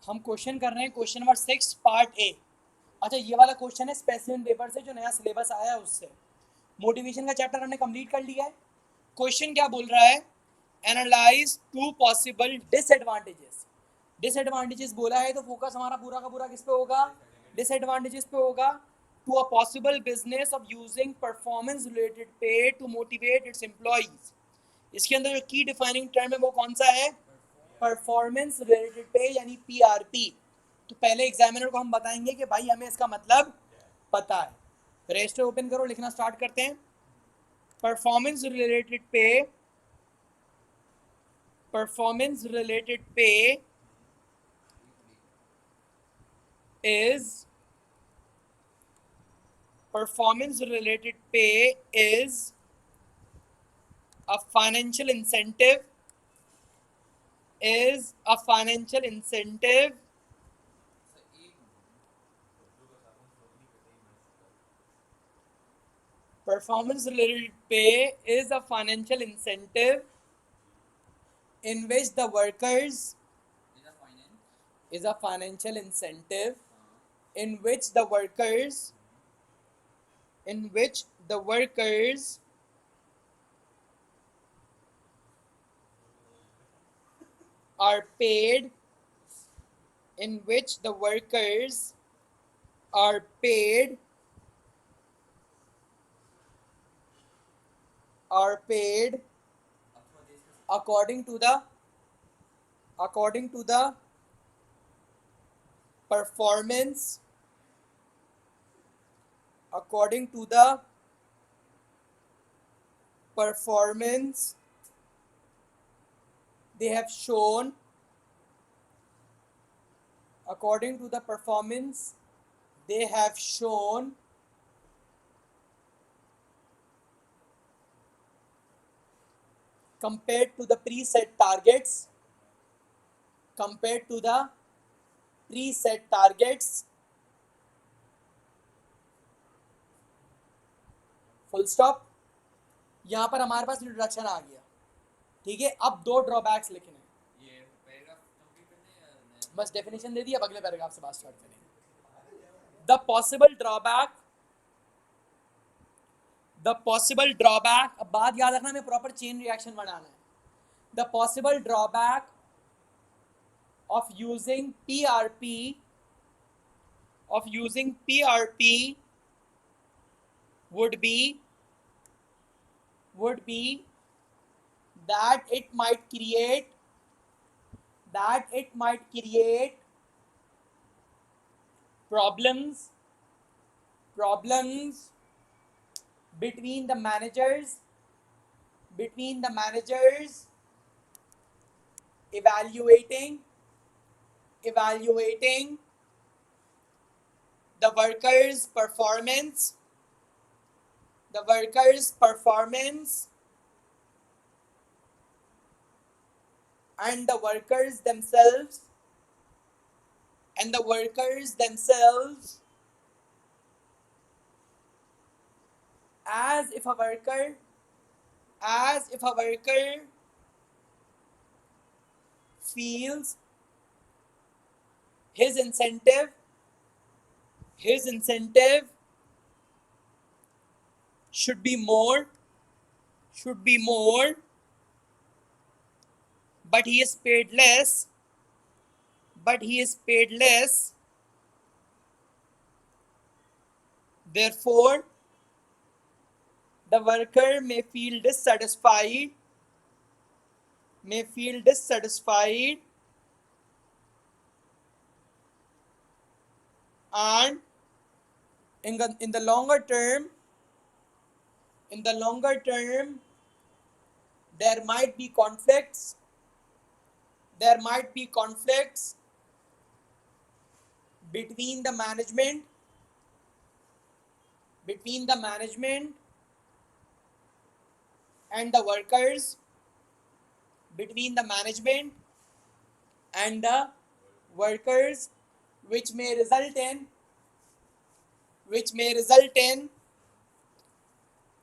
हम क्वेश्चन कर रहे हैं क्वेश्चन नंबर 6 पार्ट ए। अच्छा, ये वाला क्वेश्चन है स्पेसिफिक पेपर से जो नया सिलेबस आया है उससे। मोटिवेशन का चैप्टर हमने कंप्लीट कर लिया है। क्वेश्चन क्या बोल रहा है, analyse to possible disadvantages. Disadvantages बोला है तो फोकस हमारा पूरा का पूरा किस पे होगा, डिसएडवांटेजेस पे होगा। To a possible business of using performance related pay to motivate its employees. इसके अंदर जो की डिफाइनिंग टर्म है वो कौन सा है, परफॉर्मेंस रिलेटेड पे यानी पीआरपी। तो पहले एग्जामिनर को हम बताएंगे कि भाई हमें इसका मतलब पता है। रजिस्टर ओपन करो, लिखना स्टार्ट करते हैं। परफॉर्मेंस रिलेटेड पे, परफॉर्मेंस रिलेटेड पे is performance related pay is a financial incentive, is a financial incentive performance related pay is a financial incentive in which the workers is a financial incentive in which the workers in which the workers are paid in which the workers are paid are paid according to the performance according to the performance they have shown according to the performance they have shown compared to the preset targets compared to the preset targets full stop. यहां पर हमारे पास introduction आ गया, ठीक है। अब दो drawbacks लिखने हैं, ये पैराग्राफ कंप्लीट करने हैं या बस डेफिनेशन दे दी, अब अगले पैराग्राफ से बात स्टार्ट करेंगे। The possible drawback, the possible drawback, अब बात याद रखना, हमें प्रॉपर चेन रिएक्शन बनाना है। The possible drawback of using PRP would be that it might create problems between the managers evaluating the workers performance and the workers themselves as if a worker feels his incentive should be more but he is paid less therefore the worker may feel dissatisfied and in the longer term there might be conflicts between the management and the workers which may result in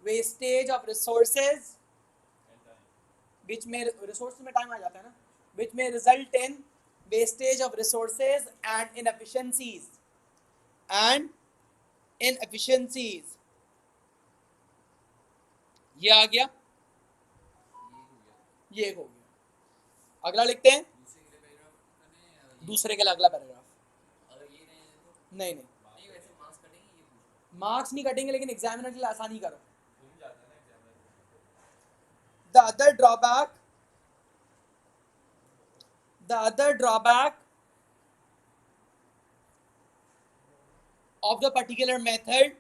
wastage of resources which may result in wastage of resources and inefficiencies and inefficiencies. ये आ गया, ये हो गया। अगला लिखते हैं, दूसरे के लिए अगला पैराग्राफ। अगर ये नहीं है तो नहीं नहीं, वैसे मार्क्स कटेंगे ये पूछ मार्क्स नहीं कटेंगे, लेकिन एग्जामिनर के लिए आसानी करो। The other drawback of the particular method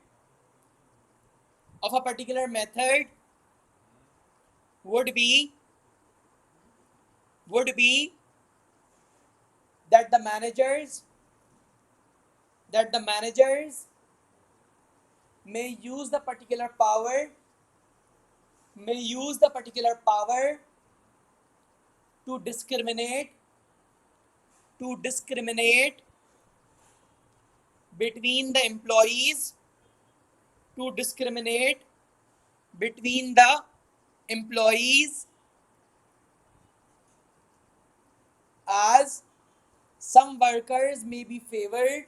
would be that the managers may use the particular power to discriminate between the employees, as some workers may be favored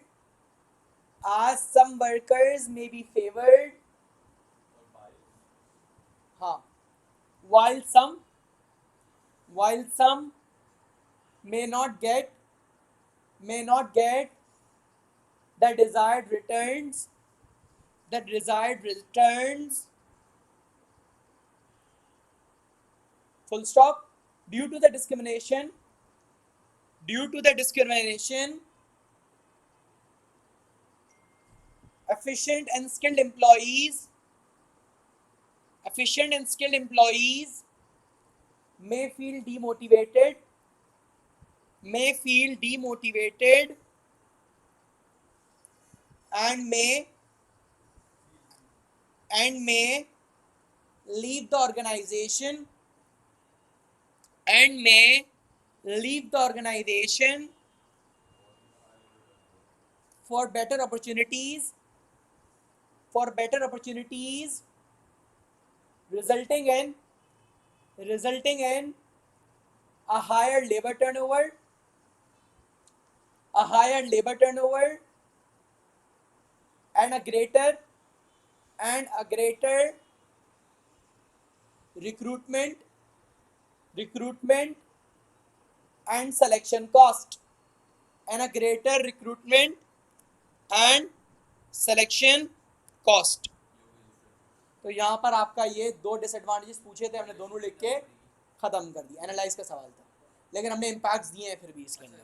while some may not get the desired returns full stop. Due to the discrimination, efficient and skilled employees may feel demotivated and may leave the organization for better opportunities resulting in a higher labor turnover and a greater recruitment and selection cost तो यहाँ पर आपका ये दो disadvantages पूछे थे, हमने दोनों लिख के खत्म कर दिया। एनालाइज का सवाल था, लेकिन हमने इम्पैक्ट्स दिए हैं फिर भी इसके अंदर।